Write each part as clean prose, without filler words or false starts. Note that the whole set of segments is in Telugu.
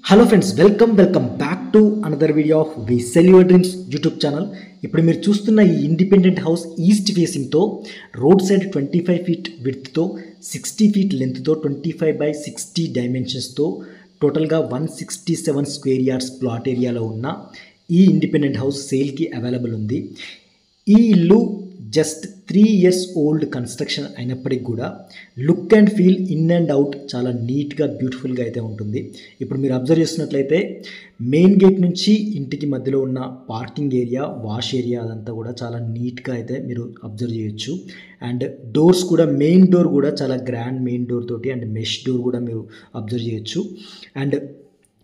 Hello friends, welcome back to another video of we sell your dreams YouTube channel. ఇప్పుడు మీరు చూస్తున్న ఈ ఇండిపెండెంట్ హౌస్ ఈస్ట్ ఫేసింగ్తో రోడ్ సైడ్ 25 ఫీట్ విడ్త్తో 60 ఫీట్ లెంత్తో 25/60 డైమెన్షన్స్తో టోటల్గా 167 స్క్వేర్ యార్డ్స్ ప్లాట్ ఏరియాలో ఉన్న ఈ ఇండిపెండెంట్ హౌస్ సేల్కి అవైలబుల్ ఉంది. ఈ ఇల్లు జస్ట్ 3 years ఓల్డ్ కన్స్ట్రక్షన్ అయినప్పటికి కూడా look and feel in and out చాలా నీట్గా బ్యూటిఫుల్గా అయితే ఉంటుంది. ఇప్పుడు మీరు అబ్జర్వ్ చేస్తున్నట్లయితే మెయిన్ గేట్ నుంచి ఇంటికి మధ్యలో ఉన్న పార్కింగ్ ఏరియా, వాష్ ఏరియా అదంతా కూడా చాలా నీట్గా అయితే మీరు అబ్జర్వ్ చేయొచ్చు. అండ్ డోర్స్ కూడా మెయిన్ డోర్ కూడా చాలా గ్రాండ్ మెయిన్ డోర్ తోటి అండ్ మెష్ డోర్ కూడా మీరు అబ్జర్వ్ చేయొచ్చు. అండ్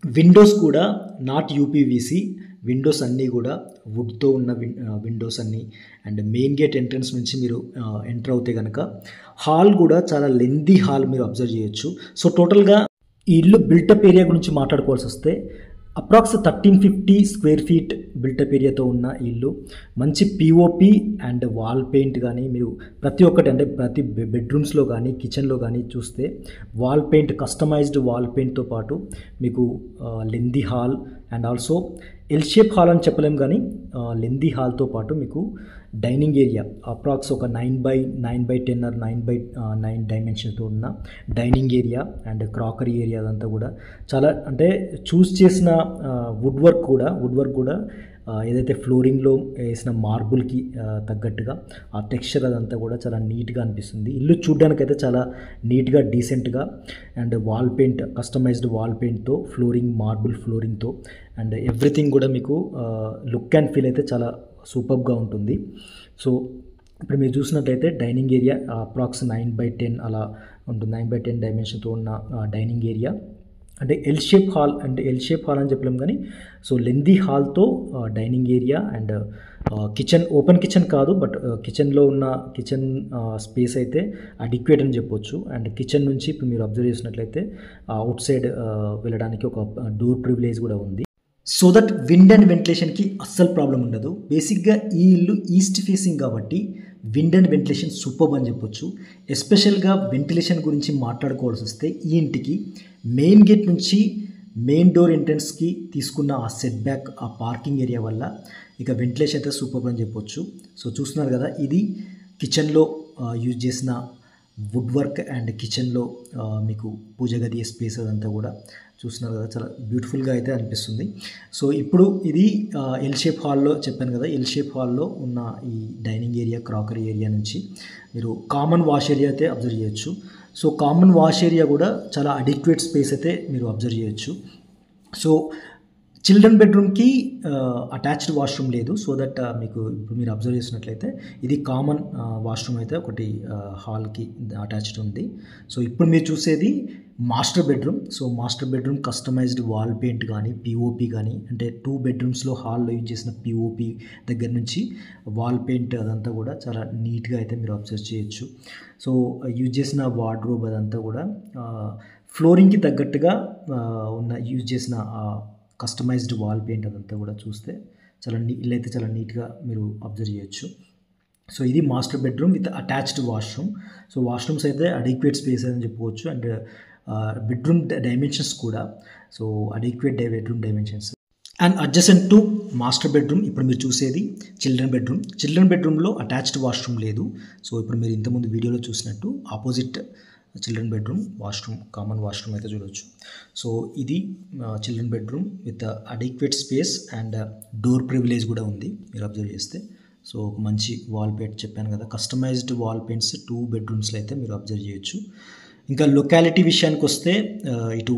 విండోస్ కూడా నాట్ యూపీవీసీ విండోస్ అన్నీ కూడా వుడ్తో ఉన్న విండోస్ అన్నీ. అండ్ మెయిన్ గేట్ ఎంట్రన్స్ నుంచి మీరు ఎంటర్ అవుతే కనుక హాల్ కూడా చాలా లెందీ హాల్ మీరు అబ్జర్వ్ చేయొచ్చు. సో టోటల్గా ఈ ఇల్లు బిల్టప్ ఏరియా గురించి మాట్లాడుకోవాల్సి వస్తే అప్రాక్స్ 1350 స్క్వేర్ ఫీట్ బిల్టప్ ఏరియాతో ఉన్న ఇల్లు. మంచి పిఓపి అండ్ వాల్ పెయింట్ కానీ మీరు ప్రతి ఒక్కటి అంటే ప్రతి బెడ్రూమ్స్లో కానీ కిచెన్లో కానీ చూస్తే వాల్ పెయింట్, కస్టమైజ్డ్ వాల్ పెయింట్తో పాటు మీకు lengthy hall and also L shape hall అని చెప్పలేం కానీ లెందీ హాల్తో పాటు మీకు డైనింగ్ ఏరియా అప్రాక్స్ ఒక 9/10 ఆర్ 9/9 డైమెన్షన్తో ఉన్న dining area and crockery area అదంతా కూడా చాలా అంటే చూస్ చేసిన వుడ్ వర్క్ కూడా ఏదైతే ఫ్లోరింగ్లో వేసిన మార్బుల్కి తగ్గట్టుగా ఆ టెక్స్చర్ అదంతా కూడా చాలా నీట్గా అనిపిస్తుంది. ఇల్లు చూడడానికైతే చాలా నీట్గా డీసెంట్గా and wall paint, customised wall పెయింట్తో మార్బుల్ ఫ్లోరింగ్తో అండ్ ఎవ్రీథింగ్ కూడా మీకు లుక్ అండ్ ఫీల్ అయితే చాలా సూపర్గా ఉంటుంది. సో ఇప్పుడు మీరు చూసినట్లయితే డైనింగ్ ఏరియా అప్రాక్స్ 9/10 అలా ఉంటుంది. 9/10 డైమెన్షన్తో ఉన్న డైనింగ్ ఏరియా అంటే ఎల్ షేప్ హాల్ అని చెప్పలేం కానీ సో లెందీ హాల్తో dining area and kitchen, open kitchen కాదు బట్ కిచెన్లో ఉన్న కిచెన్ స్పేస్ అయితే అడిక్వేట్ అని చెప్పొచ్చు. అండ్ కిచెన్ నుంచి ఇప్పుడు మీరు అబ్జర్వ్ చేసినట్లయితే అవుట్ సైడ్ వెళ్ళడానికి ఒక డోర్ ప్రివిలేజ్ కూడా ఉంది. సో దట్ విండ్ అండ్ వెంటిలేషన్కి అస్సలు ప్రాబ్లం ఉండదు. బేసిక్గా ఈ ఇల్లు ఈస్ట్ ఫేసింగ్ కాబట్టి విండ్ అండ్ వెంటిలేషన్ సూపర్ అని చెప్పొచ్చు. ఎస్పెషల్గా వెంటిలేషన్ గురించి మాట్లాడుకోవాల్సి వస్తే ఈ ఇంటికి మెయిన్ గేట్ నుంచి మెయిన్ డోర్ ఎంట్రన్స్కి తీసుకున్న ఆ సెట్ బ్యాక్, ఆ పార్కింగ్ ఏరియా వల్ల ఇక వెంటిలేషన్ అయితే సూపర్ అని చెప్పొచ్చు. సో చూస్తున్నారు కదా, ఇది కిచెన్లో యూజ్ చేసిన వుడ్ వర్క్ అండ్ కిచెన్లో మీకు పూజ గది స్పేస్ అదంతా కూడా చూస్తున్నారు కదా, చాలా బ్యూటిఫుల్గా అయితే అనిపిస్తుంది. సో ఇప్పుడు ఇది ఎల్ షేప్ హాల్లో చెప్పాను కదా, ఎల్ షేప్ హాల్లో ఉన్న ఈ డైనింగ్ ఏరియా, క్రాకరీ ఏరియా నుంచి మీరు కామన్ వాష్ ఏరియా అయితే అబ్జర్వ్ చేయొచ్చు. సో కామన్ వాష్ ఏరియా కూడా చాలా అడిక్వేట్ స్పేస్ అయితే మీరు అబ్జర్వ్ చేయొచ్చు. సో చిల్డ్రన్ బెడ్రూమ్కి అటాచ్డ్ వాష్రూమ్ లేదు. సో దట్ మీకు ఇప్పుడు మీరు అబ్జర్వ్ చేసినట్లయితే ఇది కామన్ వాష్రూమ్ అయితే ఒకటి హాల్కి అటాచ్డ్ ఉంది. సో ఇప్పుడు మీరు చూసేది master bedroom. So master bedroom customized wall paint కానీ పిఓపి కానీ అంటే 2 bedrooms హాల్లో యూజ్ చేసిన పిఓపి దగ్గర నుంచి వాల్ పెయింట్ అదంతా కూడా చాలా నీట్గా అయితే మీరు అబ్జర్వ్ చేయొచ్చు. సో యూజ్ చేసిన వార్డ్రోబ్ అదంతా కూడా ఫ్లోరింగ్కి తగ్గట్టుగా యూజ్ చేసిన కస్టమైజ్డ్ వాల్ పెయింట్ అదంతా కూడా చూస్తే ఇల్లు అయితే చాలా నీట్గా మీరు అబ్జర్వ్ చేయొచ్చు. సో ఇది master bedroom with attached washroom. So washrooms అయితే అడిక్వేట్ స్పేస్ అని చెప్పుకోవచ్చు. అండ్ బెడ్రూమ్ డైమెన్షన్స్ కూడా so adequate bedroom dimensions. And adjacent to master bedroom ఇప్పుడు మీరు చూసేది చిల్డ్రన్ బెడ్రూమ్లో అటాచ్డ్ వాష్రూమ్ లేదు. సో ఇప్పుడు మీరు ఇంతకుముందు వీడియోలో చూసినట్టు opposite children bedroom washroom, common washroom అయితే చూడవచ్చు. సో ఇది children bedroom with adequate space and door privilege కూడా ఉంది మీరు అబ్జర్వ్ చేస్తే. సో ఒక మంచి వాల్ పెయింట్ చెప్పాను కదా, కస్టమైజ్డ్ వాల్ పెయింట్స్ 2 bedroomsలో అయితే మీరు అబ్జర్వ్ చేయొచ్చు. ఇంకా లొకాలిటీ విషయానికి వస్తే ఇటు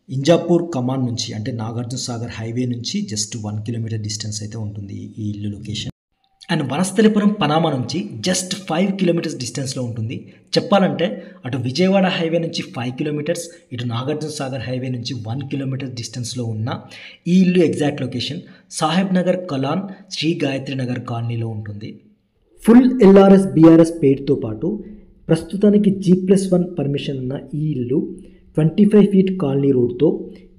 ఇంజాపూర్ కమాన్ నుంచి అంటే నాగార్జున సాగర్ హైవే నుంచి జస్ట్ 1 kilometer డిస్టెన్స్ అయితే ఉంటుంది ఈ ఇల్లు లొకేషన్. అండ్ వనస్థలిపురం పనామా నుంచి జస్ట్ 5 kilometers డిస్టెన్స్లో ఉంటుంది. చెప్పాలంటే అటు విజయవాడ హైవే నుంచి 5 kilometers, ఇటు నాగార్జున సాగర్ హైవే నుంచి 1 kilometer డిస్టెన్స్లో ఉన్న ఈ ఇల్లు ఎగ్జాక్ట్ లొకేషన్ సాహెబ్ నగర్ కలాన్ శ్రీ గాయత్రి నగర్ కాలనీలో ఉంటుంది. ఫుల్ ఎల్ఆర్ఎస్ బీఆర్ఎస్ పెయిడ్తో పాటు ప్రస్తుతానికి G+1 పర్మిషన్ ఉన్న ఈ ఇల్లు 25 feet కాలనీ రోడ్తో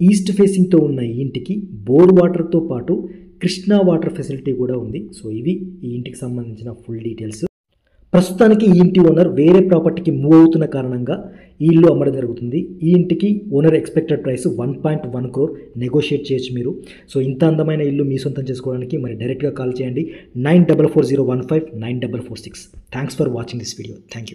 ఈస్ట్ ఫేసింగ్తో ఉన్న ఈ ఇంటికి బోర్ వాటర్తో పాటు కృష్ణా వాటర్ ఫెసిలిటీ కూడా ఉంది. సో ఇవి ఈ ఇంటికి సంబంధించిన ఫుల్ డీటెయిల్స్. ప్రస్తుతానికి ఈ ఇంటి ఓనర్ వేరే ప్రాపర్టీకి మూవ్ అవుతున్న కారణంగా ఈ ఇల్లు అమ్మడం జరుగుతుంది. ఈ ఇంటికి owner expected price 1.1 crore negotiate చేయొచ్చు మీరు. సో ఇంత అందమైన ఇల్లు మీ సొంతం చేసుకోవడానికి మరి డైరెక్ట్గా కాల్ చేయండి 9440159446. Thanks for watching this video. Thank you.